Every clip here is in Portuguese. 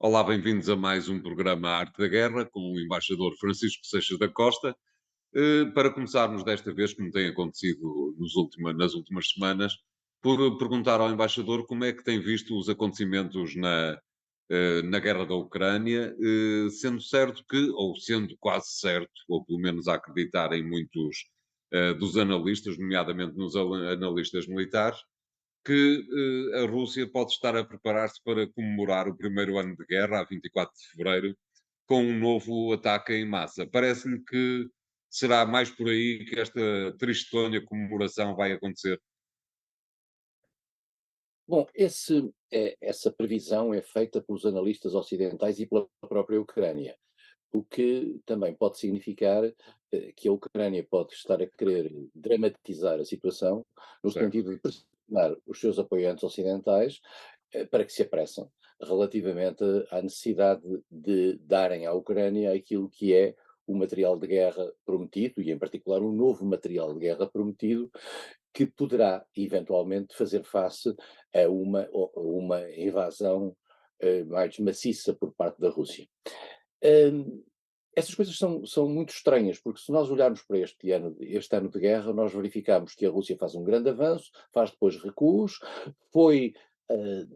Olá, bem-vindos a mais um programa Arte da Guerra com o embaixador Francisco Seixas da Costa. Para começarmos desta vez, como tem acontecido nas últimas semanas, por perguntar ao embaixador como é que tem visto os acontecimentos na guerra da Ucrânia, sendo certo que, ou sendo quase certo, ou pelo menos a acreditar em muitos dos analistas, nomeadamente nos analistas militares, que a Rússia pode estar a preparar-se para comemorar o primeiro ano de guerra, a 24 de fevereiro, com um novo ataque em massa. Parece-lhe que será mais por aí que esta tristonha comemoração vai acontecer. Bom, essa previsão é feita pelos analistas ocidentais e pela própria Ucrânia, o que também pode significar que a Ucrânia pode estar a querer dramatizar a situação, no Certo. sentido de pressionar os seus apoiantes ocidentais para que se apressem relativamente à necessidade de darem à Ucrânia aquilo que é o material de guerra prometido, e em particular o novo material de guerra prometido, que poderá eventualmente fazer face a uma invasão mais maciça por parte da Rússia. Hum, Essas coisas são muito estranhas, porque se nós olharmos para este ano de guerra, nós verificamos que a Rússia faz um grande avanço, faz depois recuos, foi,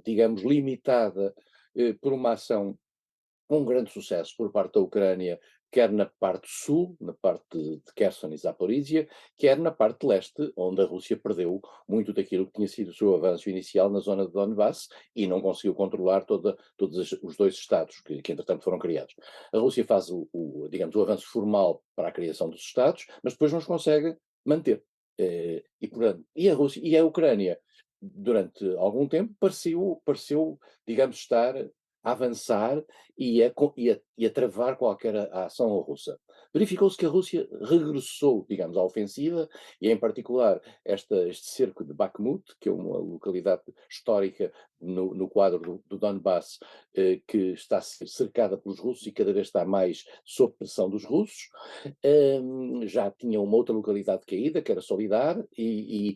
digamos, limitada por uma ação com grande sucesso por parte da Ucrânia, quer na parte sul, na parte de Kherson e Zaporizhia, quer na parte leste, onde a Rússia perdeu muito daquilo que tinha sido o seu avanço inicial na zona de Donbass e não conseguiu controlar todos os dois estados que entretanto foram criados. A Rússia faz digamos, o avanço formal para a criação dos estados, mas depois não os consegue manter. E a Ucrânia, durante algum tempo, pareceu, digamos, estar a avançar e a travar qualquer ação russa. Verificou-se que a Rússia regressou, digamos, à ofensiva, e em particular este cerco de Bakhmut, que é uma localidade histórica no quadro do Donbass, que está a ser cercada pelos russos e cada vez está mais sob pressão dos russos. Já tinha uma outra localidade caída, que era Solidar, e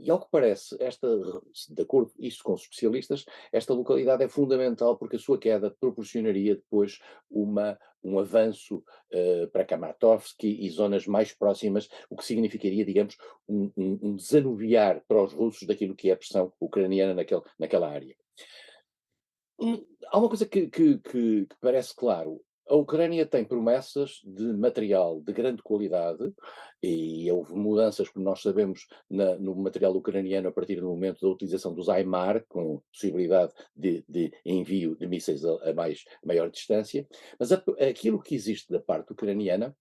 ao que parece, de acordo isso com os especialistas, esta localidade é fundamental porque a sua queda proporcionaria depois um avanço para Kramatorsk e zonas mais próximas, o que significaria, digamos, um desanuviar para os russos daquilo que é a pressão ucraniana naquela área. Há uma coisa que parece claro. A Ucrânia tem promessas de material de grande qualidade e houve mudanças, como nós sabemos, no material ucraniano a partir do momento da utilização dos HIMAR, com possibilidade de envio de mísseis a maior distância, mas aquilo que existe da parte ucraniana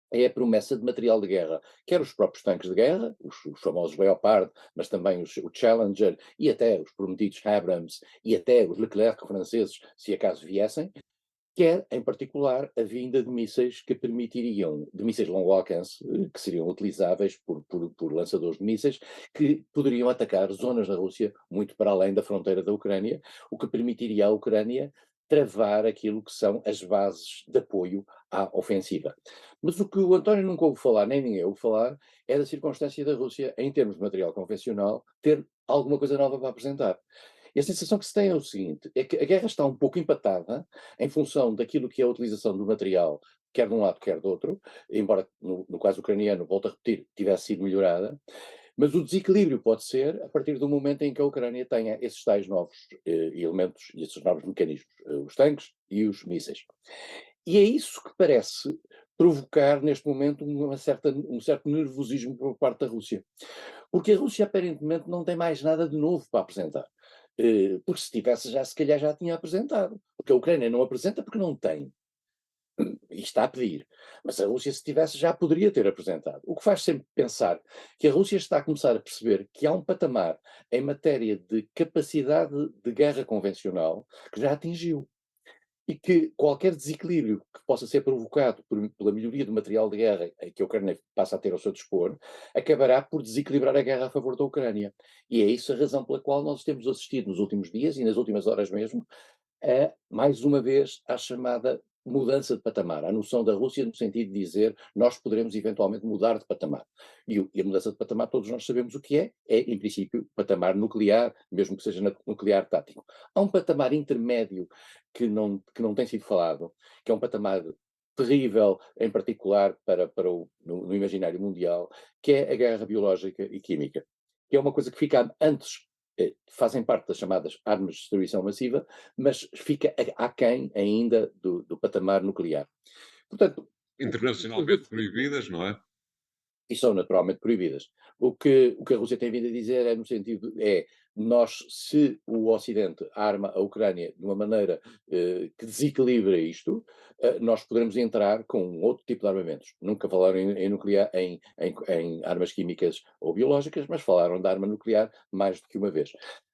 é a promessa de material de guerra, quer os próprios tanques de guerra, os famosos Leopard, mas também o Challenger e até os prometidos Abrams e até os Leclerc franceses, se acaso viessem, quer, em particular, a vinda de mísseis long alcance, que seriam utilizáveis por lançadores de mísseis, que poderiam atacar zonas da Rússia muito para além da fronteira da Ucrânia, o que permitiria à Ucrânia travar aquilo que são as bases de apoio à ofensiva. Mas o que o António nunca ouve falar, nem ninguém ouve falar, é da circunstância da Rússia, em termos de material convencional, ter alguma coisa nova para apresentar. E a sensação que se tem é o seguinte: é que a guerra está um pouco empatada em função daquilo que é a utilização do material, quer de um lado, quer do outro, embora no caso ucraniano, volto a repetir, tivesse sido melhorada, mas o desequilíbrio pode ser a partir do momento em que a Ucrânia tenha esses tais novos elementos e esses novos mecanismos, os tanques e os mísseis. E é isso que parece provocar neste momento um certo nervosismo por parte da Rússia. Porque a Rússia aparentemente não tem mais nada de novo para apresentar. Porque se tivesse já, se calhar já tinha apresentado. Porque a Ucrânia não apresenta porque não tem. E está a pedir. Mas a Rússia, se tivesse, já poderia ter apresentado. O que faz sempre pensar que a Rússia está a começar a perceber que há um patamar em matéria de capacidade de guerra convencional que já atingiu. E que qualquer desequilíbrio que possa ser provocado pela melhoria do material de guerra que a Ucrânia passa a ter ao seu dispor, acabará por desequilibrar a guerra a favor da Ucrânia. E é isso a razão pela qual nós temos assistido nos últimos dias e nas últimas horas mesmo, mais uma vez, à chamada mudança de patamar, a noção da Rússia no sentido de dizer nós poderemos eventualmente mudar de patamar. E a mudança de patamar todos nós sabemos o que é em princípio patamar nuclear, mesmo que seja nuclear tático. Há um patamar intermédio que não tem sido falado, que é um patamar terrível, em particular no imaginário mundial, que é a guerra biológica e química, que é uma coisa que fica antes, fazem parte das chamadas armas de destruição massiva, mas fica aquém ainda do patamar nuclear. Portanto, o que Internacionalmente proibidas, não é? e são naturalmente proibidas. O que a Rússia tem vindo a dizer é no sentido, nós, se o Ocidente arma a Ucrânia de uma maneira que desequilibra isto, nós poderemos entrar com outro tipo de armamentos. Nunca falaram em nuclear, em armas químicas ou biológicas, mas falaram de arma nuclear mais do que uma vez.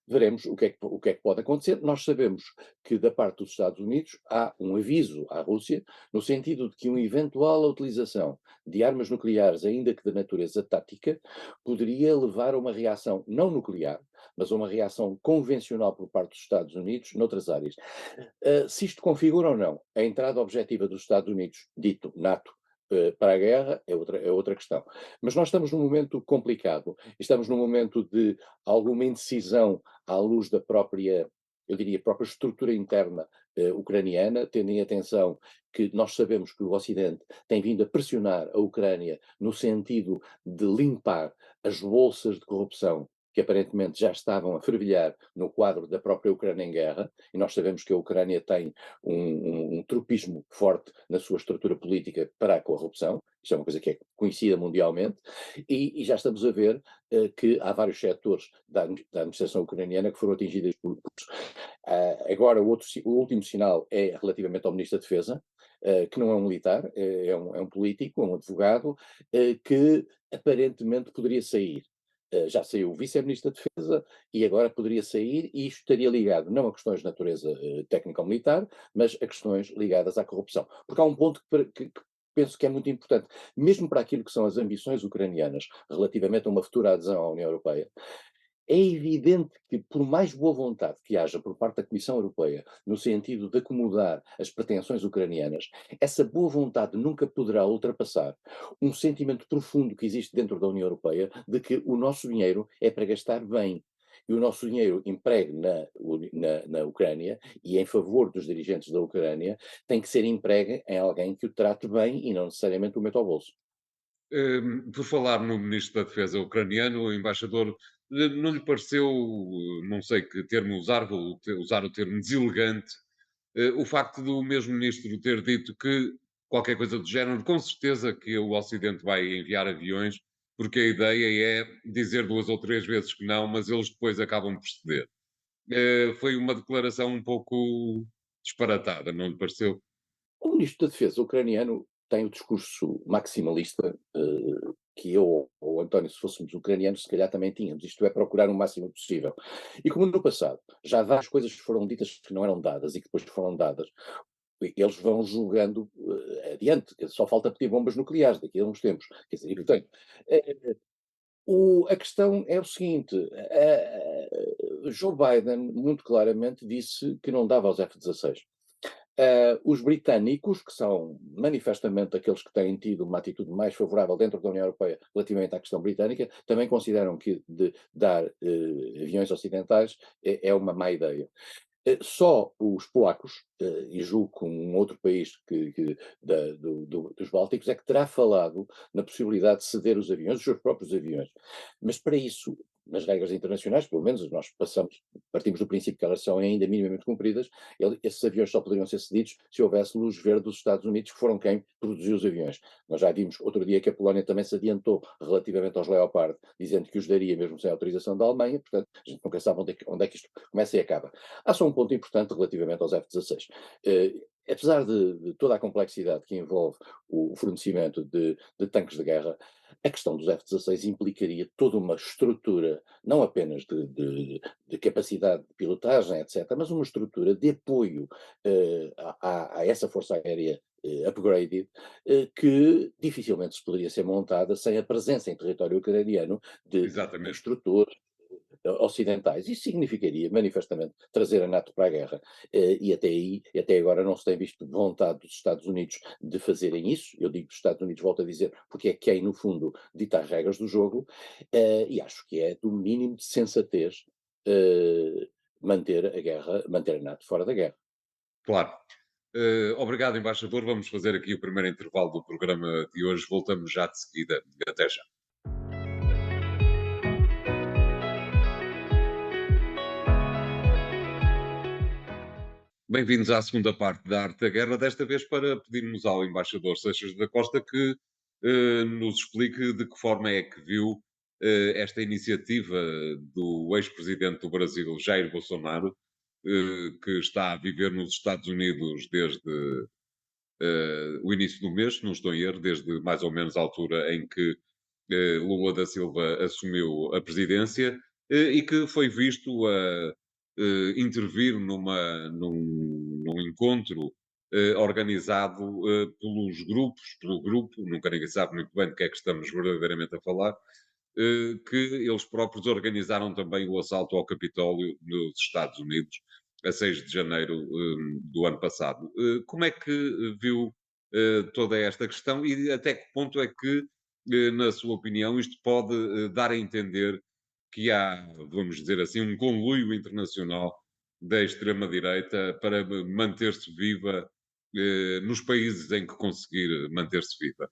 Veremos o que é que pode acontecer. Nós sabemos que da parte dos Estados Unidos há um aviso à Rússia, no sentido de que uma eventual utilização de armas nucleares, ainda que de natureza tática, poderia levar a uma reação não nuclear, mas a uma reação convencional por parte dos Estados Unidos noutras áreas. Se isto configura ou não a entrada objetiva dos Estados Unidos, dito NATO, para a guerra, é outra questão. Mas nós estamos num momento complicado, estamos num momento de alguma indecisão à luz da própria, eu diria, própria estrutura interna ucraniana, tendo em atenção que nós sabemos que o Ocidente tem vindo a pressionar a Ucrânia no sentido de limpar as bolsas de corrupção que aparentemente já estavam a fervilhar no quadro da própria Ucrânia em guerra, e nós sabemos que a Ucrânia tem um tropismo forte na sua estrutura política para a corrupção, isto é uma coisa que é conhecida mundialmente, e já estamos a ver que há vários setores da administração ucraniana que foram atingidos por isso. Agora, o último sinal é relativamente ao Ministro da Defesa, que não é um militar, é um político, é um advogado, que aparentemente poderia sair. Já saiu o vice-ministro da Defesa e agora poderia sair, e isto estaria ligado não a questões de natureza técnico-militar, mas a questões ligadas à corrupção. Porque há um ponto que penso que é muito importante, mesmo para aquilo que são as ambições ucranianas relativamente a uma futura adesão à União Europeia. É evidente que, por mais boa vontade que haja por parte da Comissão Europeia, no sentido de acomodar as pretensões ucranianas, essa boa vontade nunca poderá ultrapassar um sentimento profundo que existe dentro da União Europeia de que o nosso dinheiro é para gastar bem. E o nosso dinheiro empregue na Ucrânia e em favor dos dirigentes da Ucrânia tem que ser empregue em alguém que o trate bem e não necessariamente o meta ao bolso. Por falar no ministro da Defesa ucraniano, o embaixador, não lhe pareceu, não sei que termo usar, usar o termo deselegante, o facto do mesmo ministro ter dito que qualquer coisa do género, com certeza que o Ocidente vai enviar aviões, porque a ideia é dizer duas ou três vezes que não, mas eles depois acabam por ceder. Foi uma declaração um pouco disparatada, não lhe pareceu? O ministro da Defesa ucraniano tem o discurso maximalista que eu ou o António, se fôssemos ucranianos, se calhar também tínhamos. Isto é procurar o máximo possível. E como no passado já várias coisas foram ditas que não eram dadas e que depois foram dadas, eles vão julgando adiante. Só falta pedir bombas nucleares daqui a uns tempos. Quer dizer, e, portanto, eh, a questão é o seguinte: Joe Biden muito claramente disse que não dava aos F-16. Os britânicos, que são manifestamente aqueles que têm tido uma atitude mais favorável dentro da União Europeia relativamente à questão britânica, também consideram que de dar aviões ocidentais é uma má ideia. Só os polacos, e julgo que um outro país dos Bálticos, é que terá falado na possibilidade de ceder os aviões, os seus próprios aviões. Mas para isso, nas regras internacionais, pelo menos nós partimos do princípio que elas são ainda minimamente cumpridas, esses aviões só poderiam ser cedidos se houvesse luz verde dos Estados Unidos, que foram quem produziu os aviões. Nós já vimos outro dia que a Polónia também se adiantou relativamente aos Leopard, dizendo que os daria mesmo sem autorização da Alemanha, portanto, a gente nunca sabe onde é que isto começa e acaba. Há só um ponto importante relativamente aos F-16. Apesar de toda a complexidade que envolve o fornecimento de tanques de guerra, a questão dos F-16 implicaria toda uma estrutura, não apenas de capacidade de pilotagem, etc., mas uma estrutura de apoio a essa Força Aérea upgraded, que dificilmente se poderia ser montada sem a presença em território ucraniano de Exatamente. instrutores, ocidentais. Isso significaria, manifestamente, trazer a NATO para a guerra. E até aí, até agora, não se tem visto vontade dos Estados Unidos de fazerem isso. Eu digo dos Estados Unidos, volto a dizer, porque é quem, no fundo, dita as regras do jogo, e acho que é do mínimo de sensatez eh, manter a NATO fora da guerra. Claro. Obrigado, embaixador. Vamos fazer aqui o primeiro intervalo do programa de hoje. Voltamos já de seguida. Até já. Bem-vindos à segunda parte da Arte da Guerra, desta vez para pedirmos ao embaixador Seixas da Costa que nos explique de que forma é que viu esta iniciativa do ex-presidente do Brasil, Jair Bolsonaro, que está a viver nos Estados Unidos desde o início do mês, se não estou em erro, desde mais ou menos a altura em que Lula da Silva assumiu a presidência e que foi visto a intervir num encontro organizado pelos grupos, pelo grupo, nunca ninguém sabe muito bem do que é que estamos verdadeiramente a falar, que eles próprios organizaram também o assalto ao Capitólio nos Estados Unidos, a 6 de janeiro do ano passado. Como é que viu toda esta questão e até que ponto é que, na sua opinião, isto pode dar a entender que há, vamos dizer assim, um conluio internacional da extrema-direita para manter-se viva nos países em que conseguir manter-se viva?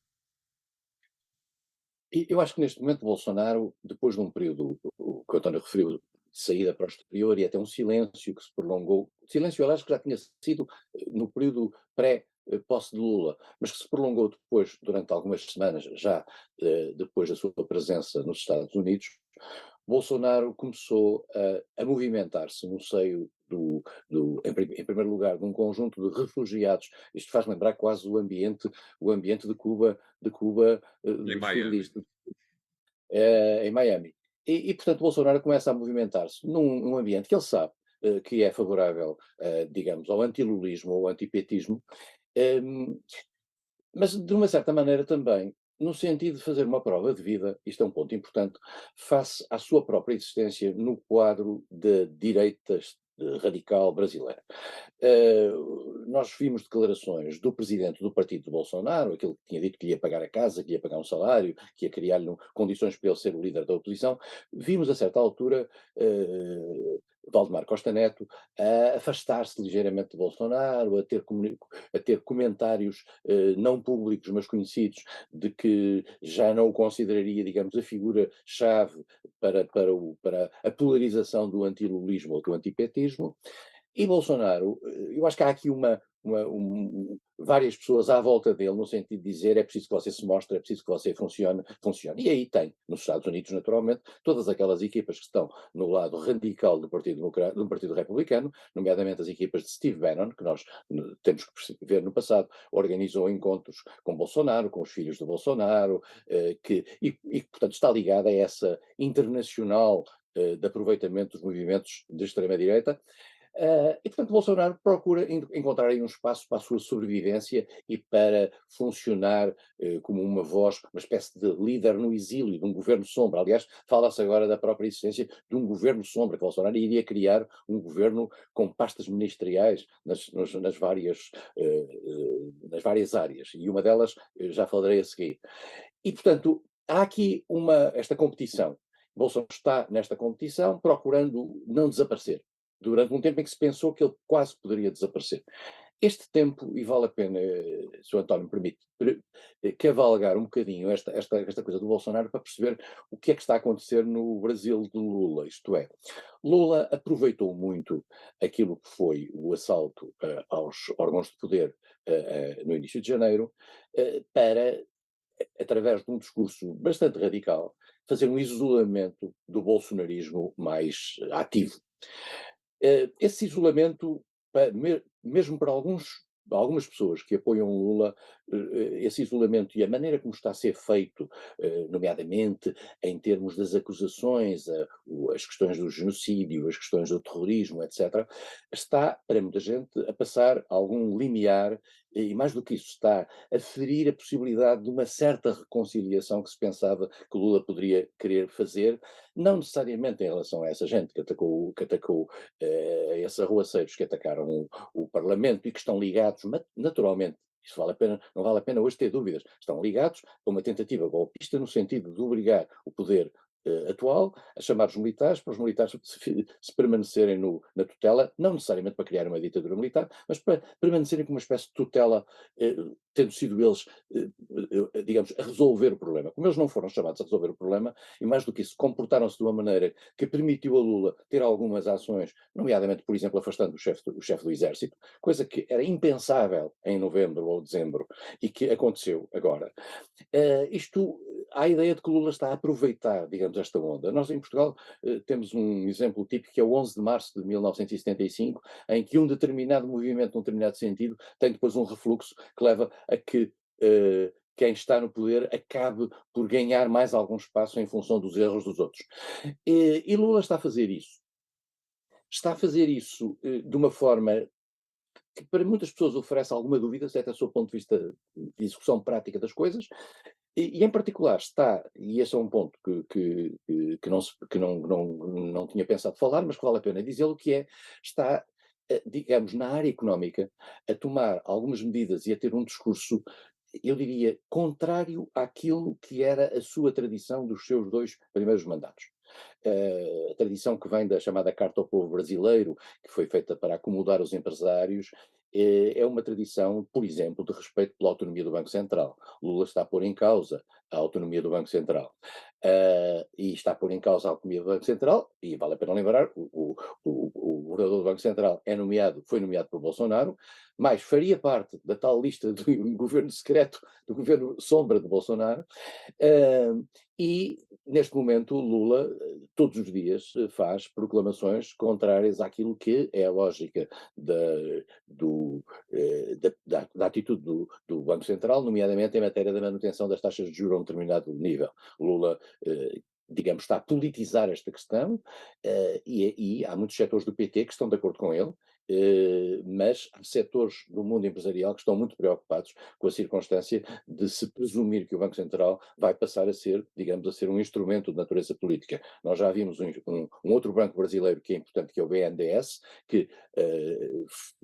E eu acho que neste momento Bolsonaro, depois de um período, que o António referiu, de saída para o exterior e até um silêncio que se prolongou, silêncio aliás que já tinha sido no período pré-posse de Lula, mas que se prolongou depois, durante algumas semanas, já depois da sua presença nos Estados Unidos, Bolsonaro começou a movimentar-se no seio em primeiro lugar, de um conjunto de refugiados. Isto faz lembrar quase o ambiente de Cuba, Em dos Miami. civis em Miami. Portanto, Bolsonaro começa a movimentar-se num ambiente que ele sabe que é favorável, digamos, ao antilulismo ou ao antipetismo, hum, mas de uma certa maneira também, no sentido de fazer uma prova de vida, isto é um ponto importante, face à sua própria existência no quadro da direita radical brasileira. Eh, Nós vimos declarações do presidente do partido de Bolsonaro, aquele que tinha dito que ia pagar a casa, que ia pagar um salário, que ia criar-lhe condições para ele ser o líder da oposição. Vimos a certa altura Valdemar Costa Neto a afastar-se ligeiramente de Bolsonaro, a ter comentários não públicos, mas conhecidos, de que já não o consideraria, digamos, a figura-chave para a polarização do antilulismo ou do antipetismo. E Bolsonaro, eu acho que há aqui várias pessoas à volta dele, no sentido de dizer é preciso que você se mostre, é preciso que você funcione. E aí tem, nos Estados Unidos, naturalmente, todas aquelas equipas que estão no lado radical do Partido Republicano, nomeadamente as equipas de Steve Bannon, que nós temos que ver no passado, organizou encontros com Bolsonaro, com os filhos de Bolsonaro, portanto, está ligada a essa internacional de aproveitamento dos movimentos de extrema-direita. Portanto, Bolsonaro procura encontrar aí um espaço para a sua sobrevivência e para funcionar como uma voz, uma espécie de líder no exílio, de um governo sombra. Aliás, fala-se agora da própria existência de um governo sombra, que Bolsonaro iria criar um governo com pastas ministeriais nas várias áreas, e uma delas já falarei a seguir. E, portanto, há aqui esta competição. Bolsonaro está nesta competição procurando não desaparecer, durante um tempo em que se pensou que ele quase poderia desaparecer. Este tempo, e vale a pena, se o António me permite, cavalgar um bocadinho esta coisa do Bolsonaro para perceber o que é que está a acontecer no Brasil de Lula, isto é, Lula aproveitou muito aquilo que foi o assalto aos órgãos de poder no início de janeiro, para, através de um discurso bastante radical, fazer um isolamento do bolsonarismo mais ativo. Esse isolamento, mesmo para algumas pessoas que apoiam Lula, esse isolamento e a maneira como está a ser feito, nomeadamente em termos das acusações, as questões do genocídio, as questões do terrorismo, etc., está, para muita gente, a passar algum limiar e mais do que isso, está a ferir a possibilidade de uma certa reconciliação que se pensava que o Lula poderia querer fazer, não necessariamente em relação a essa gente que atacou esses arruaceiros que atacaram o Parlamento e que estão ligados naturalmente. Isso vale a pena, não vale a pena hoje ter dúvidas. Estão ligados a uma tentativa golpista no sentido de obrigar o poder atual a chamar os militares, para os militares se permanecerem na tutela, não necessariamente para criar uma ditadura militar, mas para permanecerem com uma espécie de tutela, eh, tendo sido eles, digamos, a resolver o problema. Como eles não foram chamados a resolver o problema, e mais do que isso, comportaram-se de uma maneira que permitiu a Lula ter algumas ações, nomeadamente, por exemplo, afastando o chefe do Exército, coisa que era impensável em novembro ou dezembro e que aconteceu agora. Há a ideia de que Lula está a aproveitar, digamos, esta onda. Nós em Portugal temos um exemplo típico que é o 11 de março de 1975, em que um determinado movimento, num determinado sentido, tem depois um refluxo que leva a que quem está no poder acabe por ganhar mais algum espaço em função dos erros dos outros. E Lula está a fazer isso. Está a fazer isso de uma forma que para muitas pessoas oferece alguma dúvida, até do seu ponto de vista de execução prática das coisas, e em particular está, e esse é um ponto que não tinha pensado falar, mas que vale a pena dizê-lo, que é, está, digamos, na área económica, a tomar algumas medidas e a ter um discurso, eu diria, contrário àquilo que era a sua tradição dos seus 2 primeiros mandatos. A tradição que vem da chamada Carta ao Povo Brasileiro, que foi feita para acomodar os empresários, é uma tradição, por exemplo, de respeito pela autonomia do Banco Central. Lula está a pôr em causa a autonomia do Banco Central. E está a pôr em causa a autonomia do Banco Central, e vale a pena lembrar, o governador do Banco Central foi nomeado por Bolsonaro, mas faria parte da tal lista do governo secreto, do governo sombra de Bolsonaro, e neste momento Lula todos os dias faz proclamações contrárias àquilo que é a lógica da, da atitude do Banco Central, nomeadamente em matéria da manutenção das taxas de juros a um determinado nível. Lula, digamos, está a politizar esta questão, e há muitos setores do PT que estão de acordo com ele, mas há setores do mundo empresarial que estão muito preocupados com a circunstância de se presumir que o Banco Central vai passar a ser, digamos, a ser um instrumento de natureza política. Nós já vimos um outro banco brasileiro que é importante, que é o BNDES, que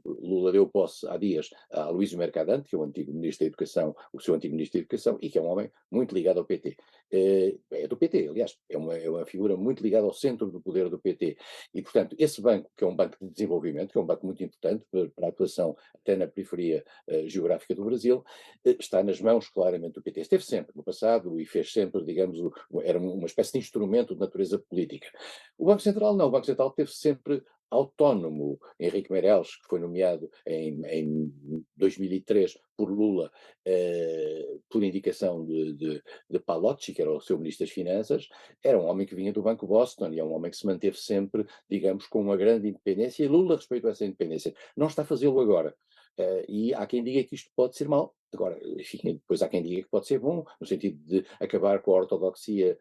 Lula deu posse há dias a Aloísio Mercadante, que é o antigo ministro da Educação, o seu antigo ministro da Educação, e que é um homem muito ligado ao PT. É do PT, aliás, é uma figura muito ligada ao centro do poder do PT. E, portanto, esse banco, que é um banco de desenvolvimento, que é um banco muito importante para a atuação até na periferia geográfica do Brasil, está nas mãos claramente do PT. Esteve sempre no passado e fez sempre, digamos, era uma espécie de instrumento de natureza política. O Banco Central não, o Banco Central teve sempre autónomo. Henrique Meirelles, que foi nomeado em 2003 por Lula, por indicação de Palocci, que era o seu ministro das Finanças, era um homem que vinha do Banco Boston e é um homem que se manteve sempre, digamos, com uma grande independência, e Lula respeitou essa independência. Não está a fazê-lo agora. E há quem diga que isto pode ser mau. Agora, enfim, depois há quem diga que pode ser bom, no sentido de acabar com a ortodoxia,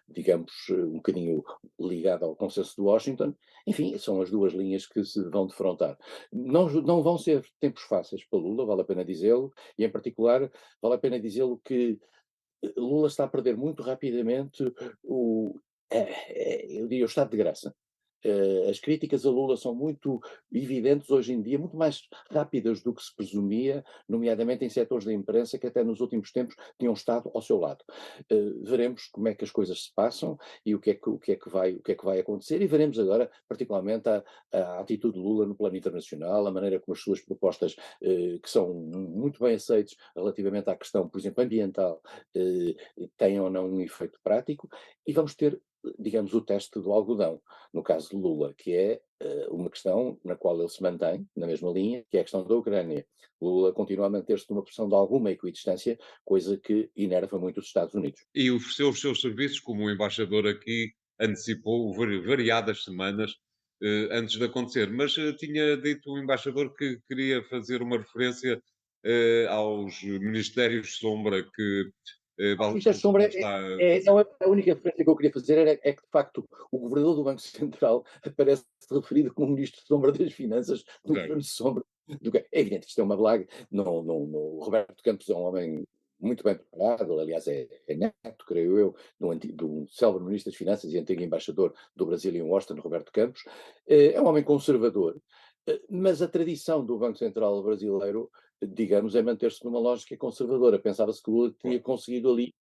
digamos, um bocadinho ligada ao consenso de Washington. Enfim, são as duas linhas que se vão defrontar. Não vão ser tempos fáceis para Lula, vale a pena dizê-lo, e em particular vale a pena dizê-lo que Lula está a perder muito rapidamente o, eu diria, o estado de graça. As críticas a Lula são muito evidentes hoje em dia, muito mais rápidas do que se presumia, nomeadamente em setores da imprensa que até nos últimos tempos tinham estado ao seu lado. Veremos como é que as coisas se passam e o que é que vai acontecer, e veremos agora, particularmente, a atitude de Lula no plano internacional, a maneira como as suas propostas, que são muito bem aceitas relativamente à questão, por exemplo, ambiental, eh, têm ou não um efeito prático, e vamos ter, digamos, o teste do algodão no caso de Lula, que é uma questão na qual ele se mantém na mesma linha, que é a questão da Ucrânia. Lula continua a manter-se numa posição de alguma equidistância, coisa que enerva muito os Estados Unidos. E ofereceu os seus serviços como embaixador aqui, antecipou variadas semanas antes de acontecer. Mas tinha dito o embaixador que queria fazer uma referência aos ministérios sombra que Isto Lula sombra está a não fazer. é a única referência que eu queria fazer é que, de facto, o governador do Banco Central aparece referido como ministro sombra das finanças no Certo. governo sombra É evidente que isto é uma blaga. O Roberto Campos é um homem muito bem preparado, ele, aliás, é neto, creio eu, do célebre Ministro das Finanças e antigo embaixador do Brasil em Washington, Roberto Campos. É um homem conservador, mas a tradição do Banco Central brasileiro, digamos, é manter-se numa lógica conservadora. Pensava-se que o Lula tinha conseguido ali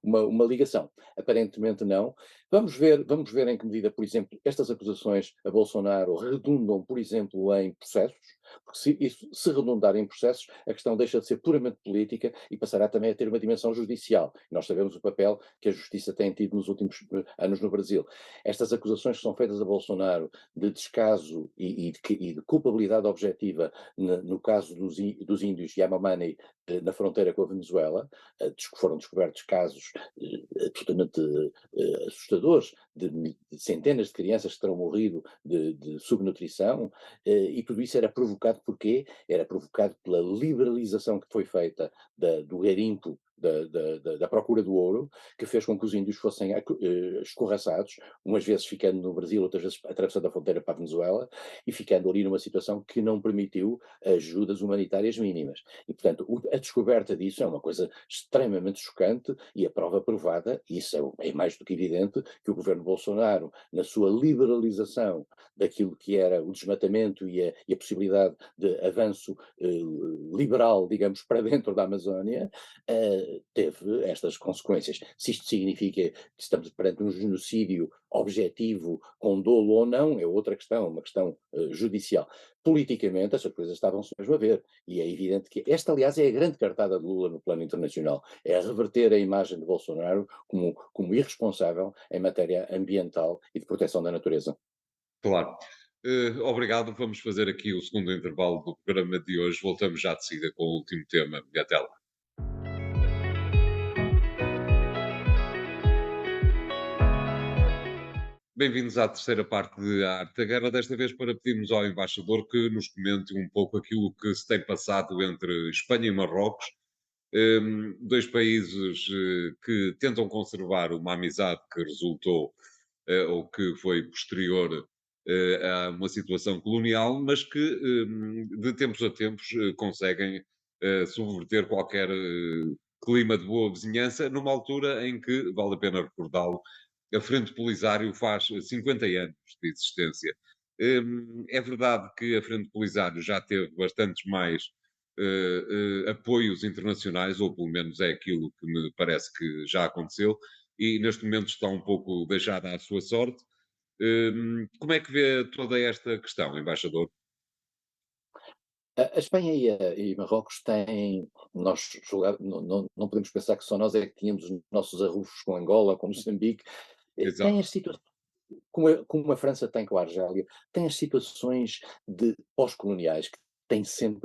uma ligação. Aparentemente não. Vamos ver em que medida, por exemplo, estas acusações a Bolsonaro redundam, por exemplo, em processos, porque se redundar em processos, a questão deixa de ser puramente política e passará também a ter uma dimensão judicial. Nós sabemos o papel que a justiça tem tido nos últimos anos no Brasil. Estas acusações que são feitas a Bolsonaro de descaso e de culpabilidade objetiva no caso dos índios Yanomami na fronteira com a Venezuela, foram descobertos casos absolutamente assustadores de centenas de crianças que terão morrido de subnutrição, e tudo isso era provocado por quê? Era provocado pela liberalização que foi feita do garimpo da procura do ouro, que fez com que os índios fossem escorraçados, umas vezes ficando no Brasil, outras vezes atravessando a fronteira para a Venezuela, e ficando ali numa situação que não permitiu ajudas humanitárias mínimas. E, portanto, a descoberta disso é uma coisa extremamente chocante e a prova provada, e isso é mais do que evidente, que o governo Bolsonaro, na sua liberalização daquilo que era o desmatamento e a possibilidade de avanço liberal, digamos, para dentro da Amazónia, teve estas consequências. Se isto significa que estamos perante um genocídio objetivo, com dolo ou não, é outra questão, uma questão judicial. Politicamente, essas coisas estavam-se mesmo a ver, e é evidente que esta, aliás, é a grande cartada de Lula no plano internacional, é reverter a imagem de Bolsonaro como irresponsável em matéria ambiental e de proteção da natureza. Claro. Obrigado. Vamos fazer aqui o segundo intervalo do programa de hoje. Voltamos já de seguida com o último tema. Até lá. Bem-vindos à terceira parte de A Arte da Guerra, desta vez para pedirmos ao embaixador que nos comente um pouco aquilo que se tem passado entre Espanha e Marrocos, dois países que tentam conservar uma amizade que resultou ou que foi posterior a uma situação colonial, mas que de tempos a tempos conseguem subverter qualquer clima de boa vizinhança, numa altura em que, vale a pena recordá-lo, a Frente Polisário faz 50 anos de existência. É verdade que a Frente Polisário já teve bastantes mais apoios internacionais, ou pelo menos é aquilo que me parece que já aconteceu, e neste momento está um pouco deixada à sua sorte. Como é que vê toda esta questão, embaixador? A Espanha e Marrocos têm, não podemos pensar que só nós é que tínhamos os nossos arrufos com Angola, com Moçambique, têm Exato. as situações, como a França tem com a Argélia, tem as situações de pós-coloniais que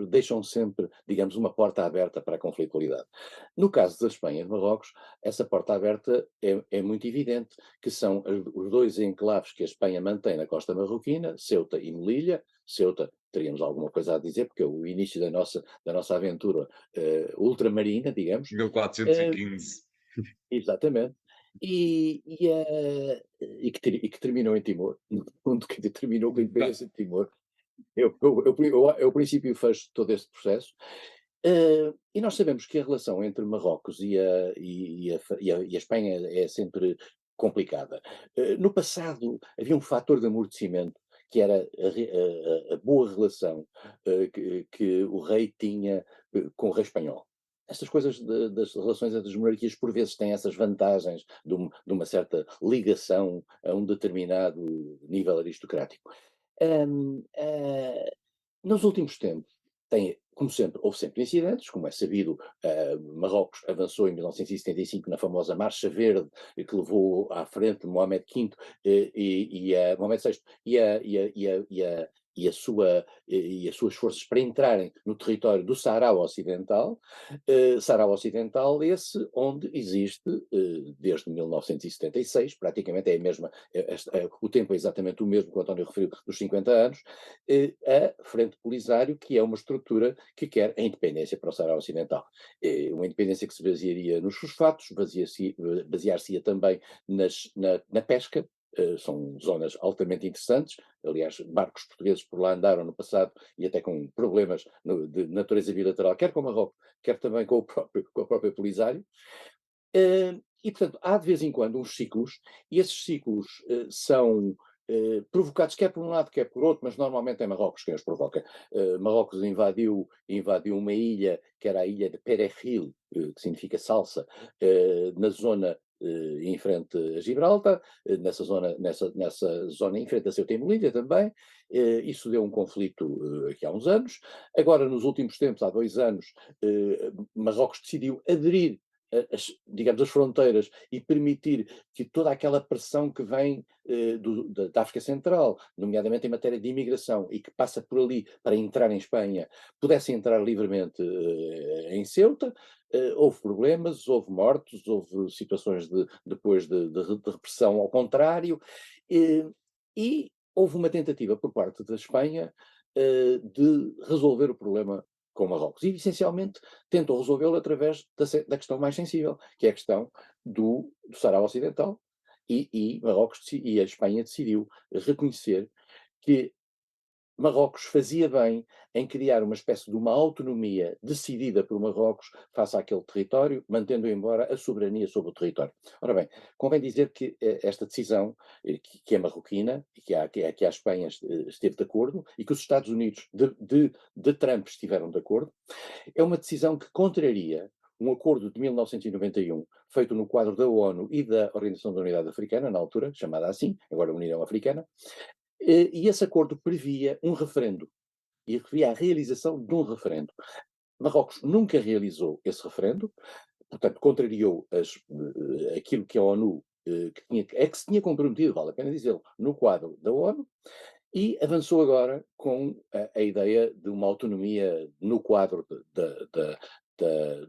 deixam sempre, digamos, uma porta aberta para a conflitualidade. No caso da Espanha e de Marrocos, essa porta aberta é muito evidente, que são os dois enclaves que a Espanha mantém na costa marroquina, Ceuta e Melilla. Ceuta, teríamos alguma coisa a dizer, porque é o início da nossa aventura ultramarina, digamos. Eh, 1415. Exatamente. E que terminou em Timor, no fundo, que terminou com a Tá. independência de Timor. É o princípio e fecho de todo este processo. E nós sabemos que a relação entre Marrocos e a Espanha é sempre complicada. No passado havia um fator de amortecimento, que era a boa relação que o rei tinha com o rei espanhol. Estas coisas das relações entre as monarquias por vezes têm essas vantagens de uma certa ligação a um determinado nível aristocrático. Hum, ah, Nos últimos tempos, como sempre, houve sempre incidentes, como é sabido. Marrocos avançou em 1975 na famosa Marcha Verde, que levou à frente Mohamed V Mohamed VI e as suas forças para entrarem no território do Saara Ocidental. Saara Ocidental, esse onde existe, desde 1976, praticamente é a mesma, o tempo é exatamente o mesmo que o António referiu, dos 50 anos, a Frente Polisário, que é uma estrutura que quer a independência para o Saara Ocidental. Uma independência que se basearia nos fosfatos, basear-se-ia também na pesca, são zonas altamente interessantes. Aliás, barcos portugueses por lá andaram no passado e até com problemas de natureza bilateral, quer com Marrocos, quer também com a própria Polisário. E, portanto, há de vez em quando uns ciclos, e esses ciclos são provocados quer por um lado, quer por outro, mas normalmente é Marrocos quem os provoca. Marrocos invadiu uma ilha, que era a ilha de Perejil, que significa salsa, na zona em frente a Gibraltar, nessa zona em frente a Ceuta e Melilla também. Isso deu um conflito aqui há uns anos. Agora, nos últimos tempos, há 2 anos, Marrocos decidiu aderir digamos, as fronteiras e permitir que toda aquela pressão que vem da África Central, nomeadamente em matéria de imigração, e que passa por ali para entrar em Espanha, pudesse entrar livremente em Ceuta. Houve problemas, houve mortos, houve situações depois de repressão ao contrário, e houve uma tentativa por parte da Espanha de resolver o problema com Marrocos. E, essencialmente, tentou resolvê-lo através da questão mais sensível, que é a questão do Sahara Ocidental. E Marrocos e a Espanha decidiu reconhecer que Marrocos fazia bem em criar uma espécie de uma autonomia decidida por Marrocos face àquele território, mantendo embora a soberania sobre o território. Ora bem, convém dizer que esta decisão, que é marroquina, e que a Espanha esteve de acordo, e que os Estados Unidos de Trump estiveram de acordo, é uma decisão que contraria um acordo de 1991, feito no quadro da ONU e da Organização da Unidade Africana, na altura, chamada assim, agora União Africana, e esse acordo previa um referendo, e previa a realização de um referendo. Marrocos nunca realizou esse referendo, portanto, contrariou aquilo que a ONU que se tinha comprometido, vale a pena dizê-lo, no quadro da ONU, e avançou agora com a ideia de uma autonomia no quadro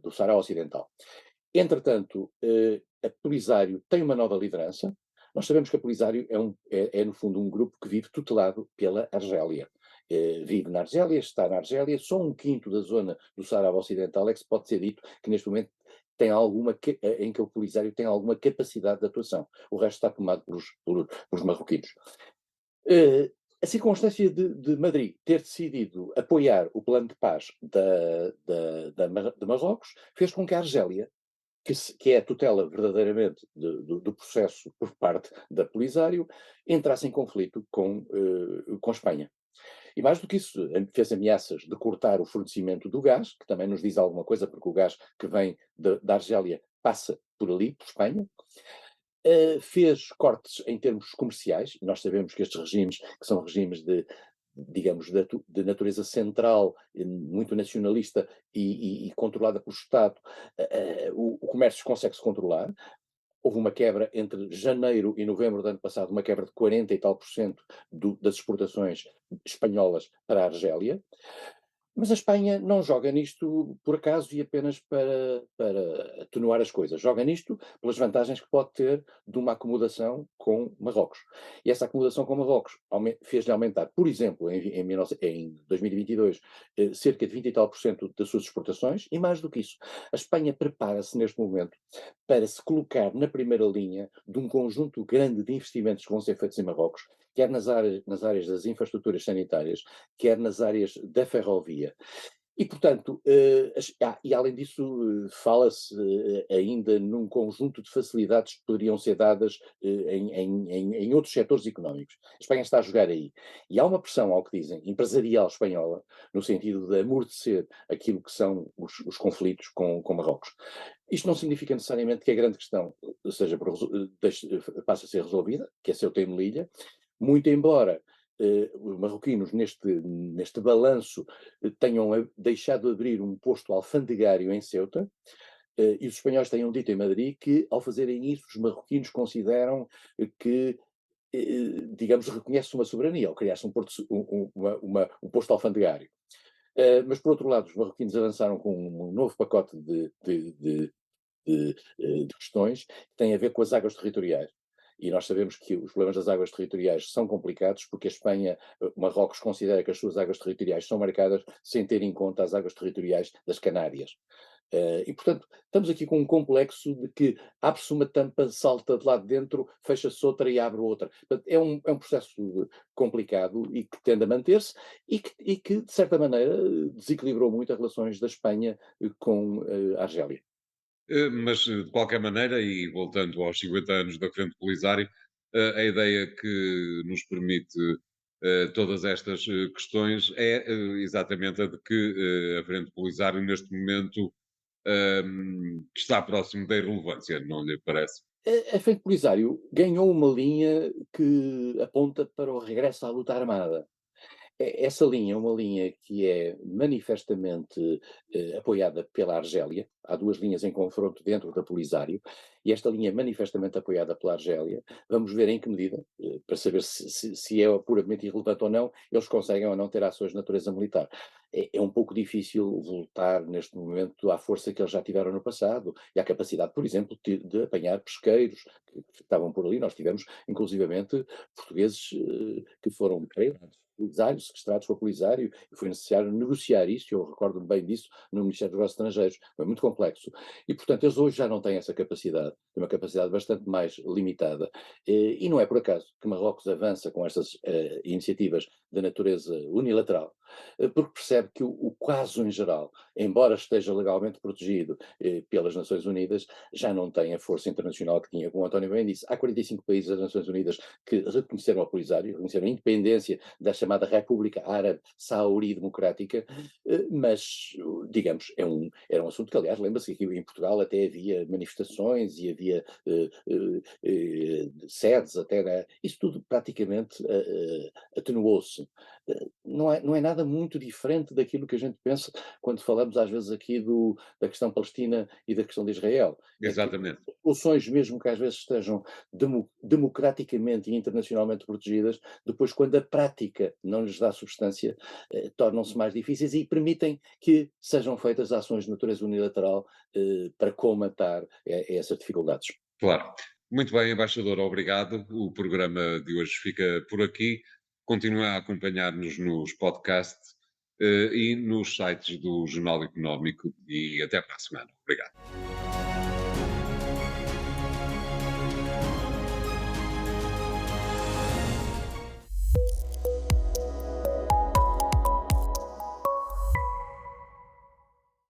do Sahara Ocidental. Entretanto, a Polisário tem uma nova liderança. Nós sabemos que a Polisário é, no fundo, um grupo que vive tutelado pela Argélia. Vive na Argélia, está na Argélia, só um quinto da zona do Saara Ocidental é que se pode ser dito que neste momento tem em que o Polisário tem alguma capacidade de atuação. O resto está tomado pelos marroquinos. A circunstância de Madrid ter decidido apoiar o plano de paz de Marrocos fez com que a Argélia, que é a tutela verdadeiramente do processo por parte da Polisário, entrasse em conflito com Espanha. E mais do que isso, fez ameaças de cortar o fornecimento do gás, que também nos diz alguma coisa, porque o gás que vem da Argélia passa por ali, por Espanha. Fez cortes em termos comerciais. Nós sabemos que estes regimes, que são regimes digamos, de natureza central, muito nacionalista e controlada pelo Estado, o comércio consegue-se controlar. Houve uma quebra entre janeiro e novembro do ano passado, uma quebra de 40 e tal por cento das exportações espanholas para a Argélia. Mas a Espanha não joga nisto por acaso e apenas para atenuar as coisas. Joga nisto pelas vantagens que pode ter de uma acomodação com Marrocos. E essa acomodação com Marrocos fez-lhe aumentar, por exemplo, em 2022, cerca de 20 e tal por cento das suas exportações, e mais do que isso, a Espanha prepara-se neste momento para se colocar na primeira linha de um conjunto grande de investimentos que vão ser feitos em Marrocos, quer nas áreas das infraestruturas sanitárias, quer nas áreas da ferrovia. E, portanto, e além disso, fala-se ainda num conjunto de facilidades que poderiam ser dadas em outros setores económicos. A Espanha está a jogar aí. E há uma pressão, ao que dizem, empresarial espanhola, no sentido de amortecer aquilo que são os conflitos com Marrocos. Isto não significa necessariamente que a grande questão seja passe a ser resolvida, que é Ceuta e Melilla, muito embora os marroquinos neste balanço tenham deixado de abrir um posto alfandegário em Ceuta, e os espanhóis tenham dito em Madrid que, ao fazerem isso, os marroquinos consideram que, digamos, reconhece uma soberania, ao criar-se um posto alfandegário. Mas, por outro lado, os marroquinos avançaram com um novo pacote de questões que têm a ver com as águas territoriais. E nós sabemos que os problemas das águas territoriais são complicados porque a Espanha, Marrocos considera que as suas águas territoriais são marcadas sem ter em conta as águas territoriais das Canárias. E, portanto, estamos aqui com um complexo de que abre-se uma tampa, salta de lá de dentro, fecha-se outra e abre outra. Portanto, é um processo complicado e que tende a manter-se e que, de certa maneira, desequilibrou muito as relações da Espanha com a Argélia. Mas, de qualquer maneira, e voltando aos 50 anos da Frente Polisário, a ideia que nos permite todas estas questões é exatamente a de que a Frente Polisário, neste momento, está próximo da irrelevância, não lhe parece? A Frente Polisário ganhou uma linha que aponta para o regresso à luta armada. Essa linha é uma linha que é manifestamente apoiada pela Argélia. Há duas linhas em confronto dentro da Polisário, e esta linha é manifestamente apoiada pela Argélia. Vamos ver em que medida, para saber se é puramente irrelevante ou não, eles conseguem ou não ter ações de natureza militar. É um pouco difícil voltar neste momento à força que eles já tiveram no passado e à capacidade, por exemplo, de apanhar pesqueiros que estavam por ali. Nós tivemos, inclusivamente, portugueses que foram presos, Polisário, sequestrados para o Polisário, e foi necessário negociar isto, eu recordo-me bem disso, no Ministério dos Negócios Estrangeiros, foi muito complexo. E, portanto, eles hoje já não têm essa capacidade, têm uma capacidade bastante mais limitada, e não é por acaso que Marrocos avança com estas iniciativas de natureza unilateral, porque percebe que o caso em geral, embora esteja legalmente protegido pelas Nações Unidas, já não tem a força internacional que tinha, como o António bem disse. Há 45 países das Nações Unidas que reconheceram o Polisário, reconheceram a independência da chamada República Árabe Sauri Democrática, mas, digamos, era um assunto que, aliás, lembra-se que aqui em Portugal até havia manifestações e havia sedes até, né? Isso tudo praticamente atenuou-se. Não é nada muito diferente daquilo que a gente pensa quando falamos às vezes aqui da questão palestina e da questão de Israel. É que Exatamente. soluções, mesmo que às vezes estejam democraticamente e internacionalmente protegidas, depois, quando a prática não lhes dá substância, tornam-se mais difíceis e permitem que sejam feitas ações de natureza unilateral para comatar essas dificuldades. Claro. Muito bem, embaixador, obrigado. O programa de hoje fica por aqui. Continua a acompanhar-nos nos podcasts e nos sites do Jornal Económico e até para a semana. Obrigado.